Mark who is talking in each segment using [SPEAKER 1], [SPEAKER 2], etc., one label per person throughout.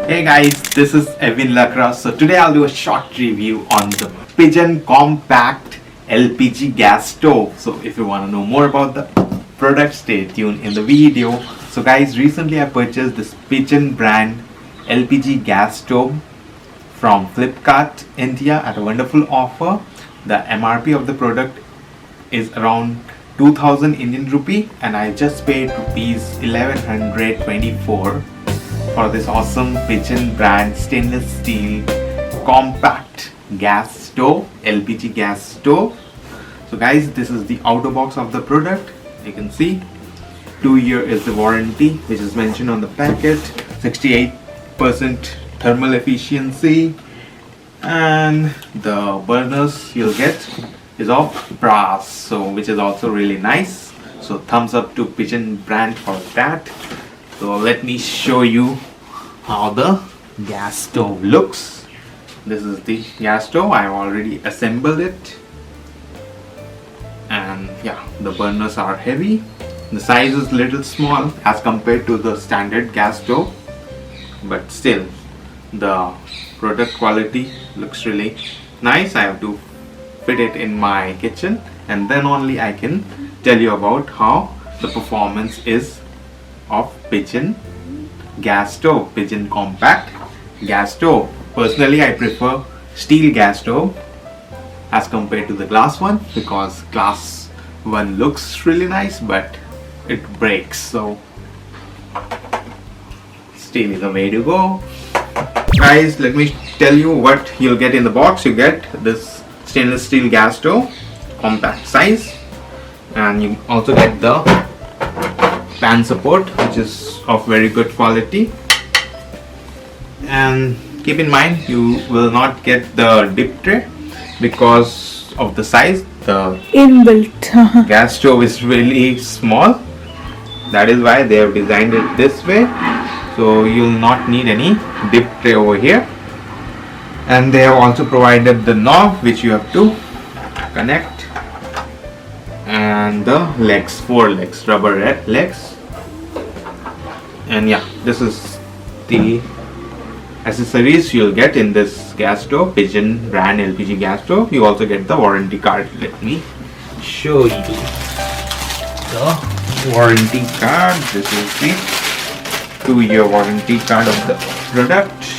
[SPEAKER 1] Hey guys, this is Evewin Lakra. So today I'll do a short review on the Pigeon Compact LPG gas stove. So if you want to know more about the product, stay tuned in the video. So guys, recently I purchased this Pigeon brand LPG gas stove from FLIPKART India at a wonderful offer. The MRP of the product is around 2000 Indian rupee and I just paid rupees 1124 for this awesome Pigeon brand stainless steel compact gas stove, LPG gas stove. So guys, this is the outer box of the product. You can see 2-year is the warranty which is mentioned on the packet, 68% thermal efficiency, and the burners you'll get is of brass, so which is also really nice. So thumbs up to Pigeon brand for that. So let me show you how the gas stove looks. This is the gas stove. I have already assembled it, and yeah, the burners are heavy. The size is little small as compared to the standard gas stove, but still the product quality looks really nice. I have to fit it in my kitchen and then only I can tell you about how the performance is of Pigeon gas stove, Pigeon compact gas stove. Personally, I prefer steel gas stove as compared to the glass one, because glass one looks really nice but it breaks, so steel is the way to go. Guys, let me tell you what you'll get in the box. You get this stainless steel gas stove, compact size, and you also get the pan support which is of very good quality. And keep in mind, you will not get the dip tray because of the size. The
[SPEAKER 2] inbuilt
[SPEAKER 1] gas stove is really small, that is why they have designed it this way, so you'll not need any dip tray over here. And they have also provided the knob which you have to connect, and the legs, 4 legs, rubber legs. And yeah, this is the accessories you'll get in this gas stove, Pigeon brand LPG gas stove. You also get the warranty card. Let me show you the warranty card. This is the 2-year warranty card of the product.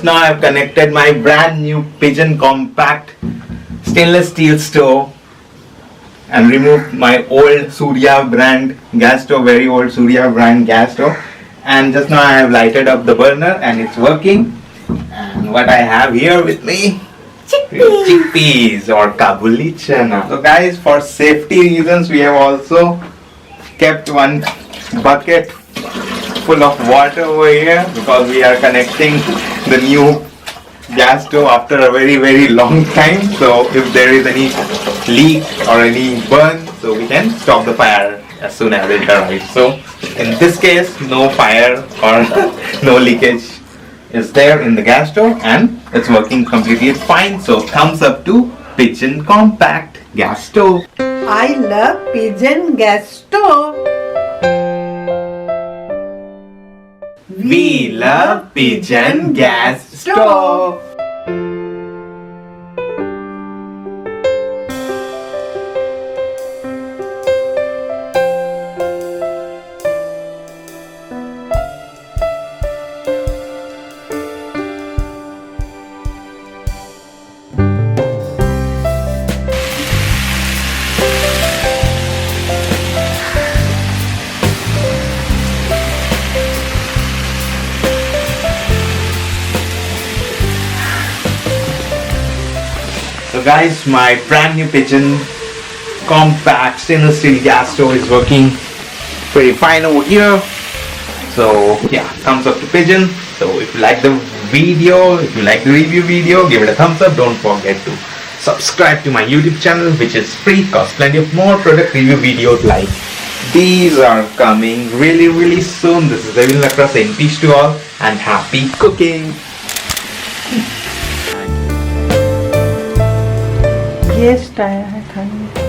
[SPEAKER 1] Now I have connected my brand new Pigeon compact stainless steel stove and removed my old Surya brand gas stove, very old Surya brand gas stove, and just now I have lighted up the burner and it's working. And what I have here with me, chickpeas or Kabuli chana. So guys, for safety reasons we have also kept one bucket full of water over here, because we are connecting the new gas stove after a very long time. So if there is any leak or any burn, so we can stop the fire as soon as it arrives. So in this case, no fire or no leakage is there in the gas stove and it's working completely fine. So thumbs up to Pigeon compact gas stove.
[SPEAKER 2] I love Pigeon gas stove.
[SPEAKER 1] We love Pigeon gas stove. So guys, my brand new Pigeon compact stainless steel gas stove is working pretty fine over here. So yeah, thumbs up to Pigeon. So if you like the video, if you like the review video, give it a thumbs up. Don't forget to subscribe to my YouTube channel, which is free, cause plenty of more product review videos like these are coming really soon. This is Evewin Lakra saying peace to all and happy cooking.
[SPEAKER 2] Guest आया है खाने।